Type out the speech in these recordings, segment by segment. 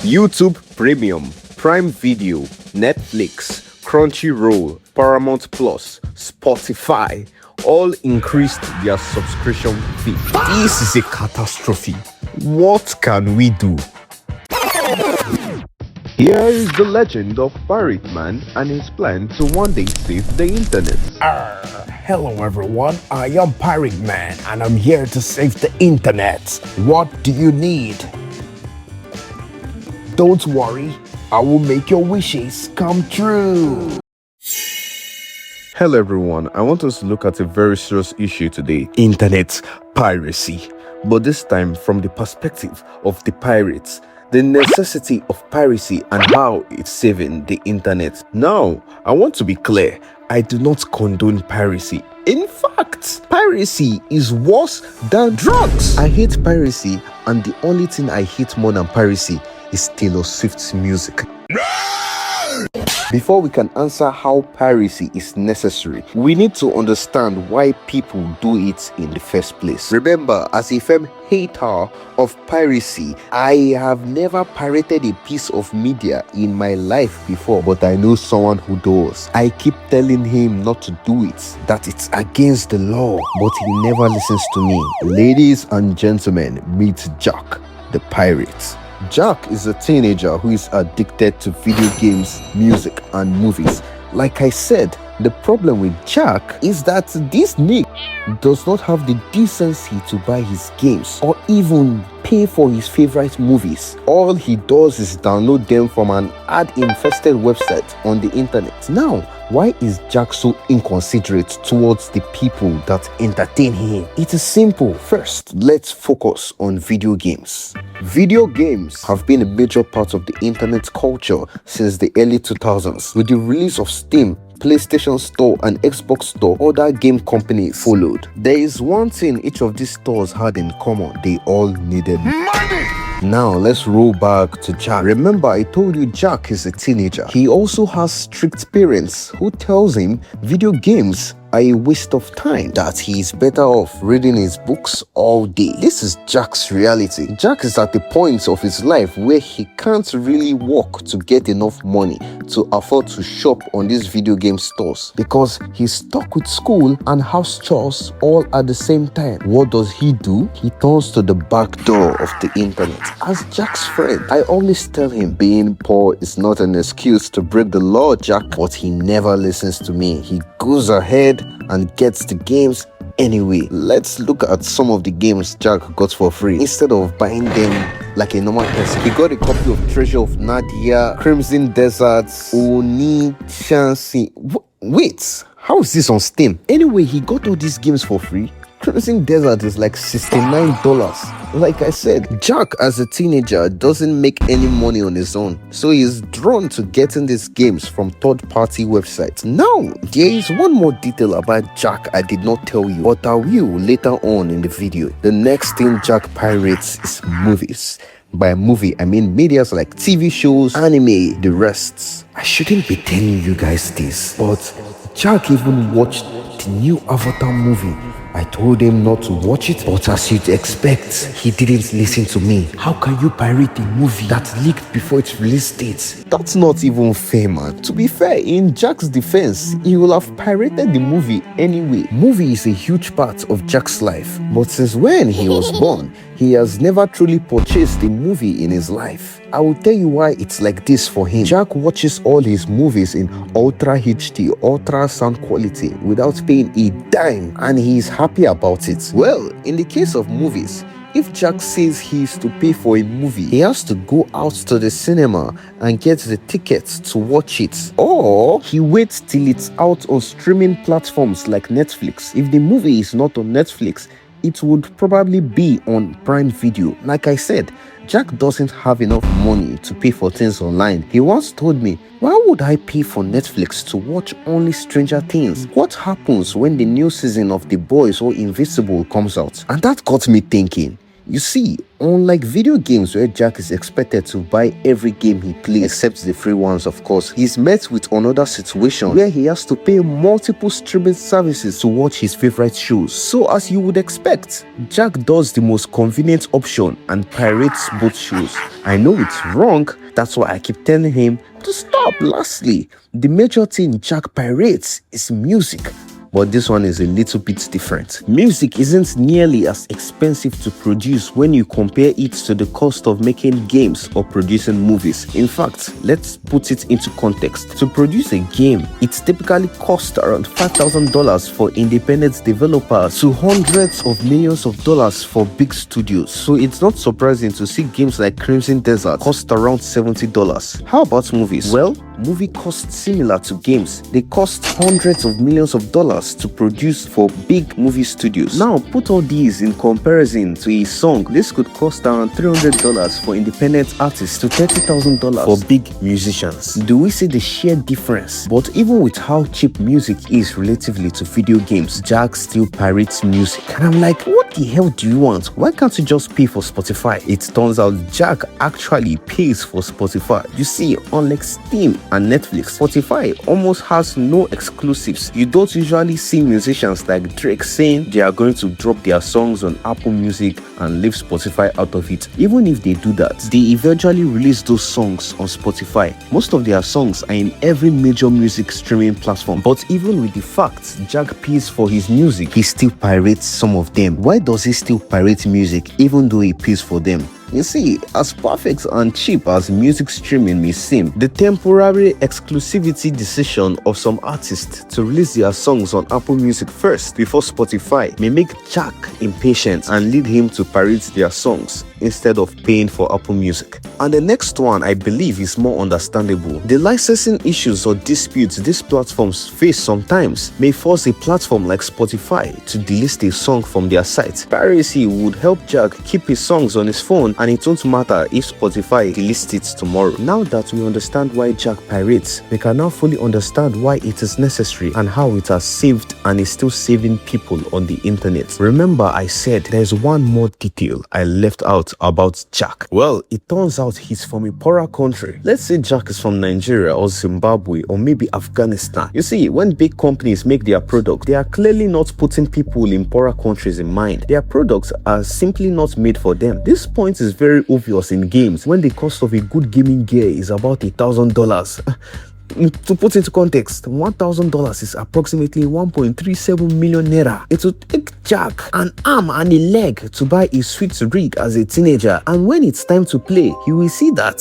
YouTube Premium, Prime Video, Netflix, Crunchyroll, Paramount Plus, Spotify all increased their subscription fee. This is a catastrophe. What can we do? Here is the legend of Pirate Man and his plan to one day save the internet. Hello everyone, I am Pirate Man and I'm here to save the internet. What do you need? Don't worry, I will make your wishes come true. Hello everyone, I want us to look at a very serious issue today: internet piracy. But this time from the perspective of the pirates, the necessity of piracy and how it's saving the internet. Now, I want to be clear, I do not condone piracy. In fact, piracy is worse than drugs. I hate piracy, and the only thing I hate more than piracy is Taylor Swift's music. Before we can answer how piracy is necessary, we need to understand why people do it in the first place. Remember, as a firm hater of piracy, I have never pirated a piece of media in my life before, but I know someone who does. I keep telling him not to do it, that it's against the law, but he never listens to me. Ladies and gentlemen, meet Jack, the pirate. Jack is a teenager who is addicted to video games, music, and movies. Like I said, the problem with Jack is that this Nick does not have the decency to buy his games or even pay for his favorite movies. All he does is download them from an ad-infested website on the internet. Now, why is Jack so inconsiderate towards the people that entertain him? It is simple. First, let's focus on video games. Video games have been a major part of the internet culture since the early 2000s. With the release of Steam, PlayStation Store and Xbox Store, other game companies followed. There is one thing each of these stores had in common: they all needed money. Now let's roll back to Jack. Remember, I told you Jack is a teenager. He also has strict parents who tells him video games are a waste of time, that he is better off reading his books all day. This is Jack's reality. Jack is at the point of his life where he can't really work to get enough money to afford to shop on these video game stores because he's stuck with school and house chores all at the same time. What does he do? He turns to the back door of the internet. As Jack's friend, I always tell him being poor is not an excuse to break the law, Jack, but he never listens to me. He goes ahead and gets the games anyway. Let's look at some of the games Jack got for free instead of buying them like a normal person. He got a copy of Treasure of Nadia, Crimson Deserts, Oni Chancy. Wait, how is this on Steam? Anyway, he got all these games for free. Crimson Desert is like $69. Like I said, Jack as a teenager doesn't make any money on his own, so he's drawn to getting these games from third-party websites. Now, there is one more detail about Jack I did not tell you, but I will later on in the video. The next thing Jack pirates is movies. By movie, I mean medias like TV shows, anime, the rests. I shouldn't be telling you guys this, but Jack even watched the new Avatar movie. I told him not to watch it, but as you'd expect, he didn't listen to me. How can you pirate a movie that leaked before its release date? That's not even fair, man. To be fair, in Jack's defense, he will have pirated the movie anyway. Movie is a huge part of Jack's life, but since when he was born, he has never truly purchased a movie in his life. I will tell you why it's like this for him. Jack watches all his movies in Ultra HD, Ultra sound quality without paying a dime, and he is happy about it. Well, in the case of movies, if Jack says he is to pay for a movie, he has to go out to the cinema and get the tickets to watch it. Or he waits till it's out on streaming platforms like Netflix. If the movie is not on Netflix, it would probably be on Prime Video. Like I said, Jack doesn't have enough money to pay for things online. He once told me, why would I pay for Netflix to watch only Stranger Things? What happens when the new season of The Boys or Invisible comes out? And that got me thinking, You see, unlike video games where Jack is expected to buy every game he plays, except the free ones of course, he's met with another situation where he has to pay multiple streaming services to watch his favorite shows. So as you would expect, Jack does the most convenient option and pirates both shows. I know it's wrong, that's why I keep telling him to stop. Lastly, the major thing Jack pirates is music. But this one is a little bit different. Music isn't nearly as expensive to produce when you compare it to the cost of making games or producing movies. In fact, let's put it into context. To produce a game, it typically costs around $5,000 for independent developers to hundreds of millions of dollars for big studios. So it's not surprising to see games like Crimson Desert cost around $70. How about movies? Well, movie costs similar to games. They cost hundreds of millions of dollars to produce for big movie studios. Now put all these in comparison to a song. This could cost around $300 for independent artists to $30,000 for big musicians. Do we see the sheer difference? But even with how cheap music is relatively to video games, Jack still pirates music. And I'm like, what the hell do you want? Why can't you just pay for Spotify? It turns out Jack actually pays for Spotify. You see, unlike Steam and Netflix, Spotify almost has no exclusives. You don't usually see musicians like Drake saying they are going to drop their songs on Apple Music and leave Spotify out of it. Even if they do that, they eventually release those songs on Spotify. Most of their songs are in every major music streaming platform. But even with the fact Jack pays for his music, he still pirates some of them. Why does he still pirate music even though he pays for them? You see, as perfect and cheap as music streaming may seem, the temporary exclusivity decision of some artists to release their songs on Apple Music first before Spotify may make Jack impatient and lead him to pirate their songs instead of paying for Apple Music. And the next one I believe is more understandable. The licensing issues or disputes these platforms face sometimes may force a platform like Spotify to delist a song from their site. Piracy would help Jack keep his songs on his phone, and it won't matter if Spotify deletes it tomorrow. Now that we understand why Jack pirates, we can now fully understand why it is necessary and how it has saved and is still saving people on the internet. Remember, I said there's one more detail I left out about Jack. Well, it turns out he's from a poorer country. Let's say Jack is from Nigeria or Zimbabwe or maybe Afghanistan. You see, when big companies make their products, they are clearly not putting people in poorer countries in mind. Their products are simply not made for them. This point is very obvious in games when the cost of a good gaming gear is about $1,000. To put into context, $1,000 is approximately 1.37 million naira. It would take Jack an arm and a leg to buy a sweet rig as a teenager, and when it's time to play, he will see that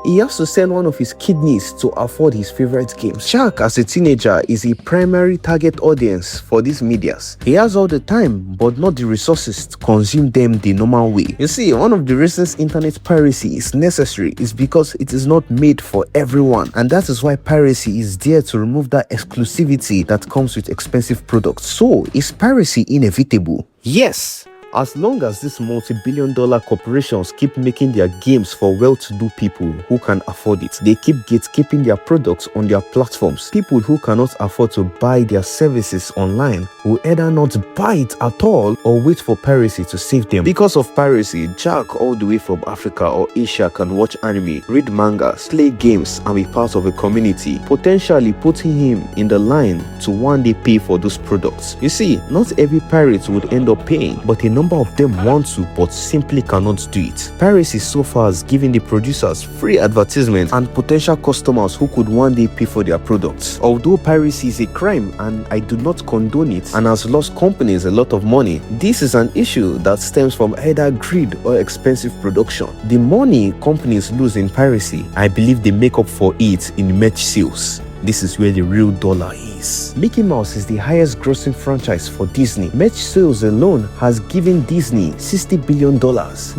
he has to sell one of his kidneys to afford his favorite games. Jack as a teenager is a primary target audience for these medias. He has all the time but not the resources to consume them the normal way. You see, one of the reasons internet piracy is necessary is because it is not made for everyone, and that is why piracy is there to remove that exclusivity that comes with expensive products. So, is piracy inevitable? Yes. As long as these multi-billion-dollar corporations keep making their games for well-to-do people who can afford it, they keep gatekeeping their products on their platforms. People who cannot afford to buy their services online will either not buy it at all or wait for piracy to save them. Because of piracy, Jack all the way from Africa or Asia can watch anime, read mangas, play games, and be part of a community, potentially putting him in the line to one day pay for those products. You see, not every pirate would end up paying, but a number of them want to but simply cannot do it. Piracy so far has given the producers free advertisement and potential customers who could one day pay for their products. Although piracy is a crime and I do not condone it and has lost companies a lot of money, this is an issue that stems from either greed or expensive production. The money companies lose in piracy, I believe they make up for it in merch sales. This is where the real dollar is. Mickey Mouse is the highest grossing franchise for Disney. Merch sales alone has given Disney $60 billion,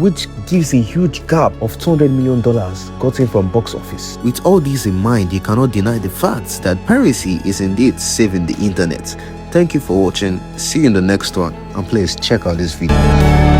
which gives a huge gap of $200 million gotten from box office. With all this in mind, you cannot deny the fact that piracy is indeed saving the internet. Thank you for watching. See you in the next one, and please check out this video.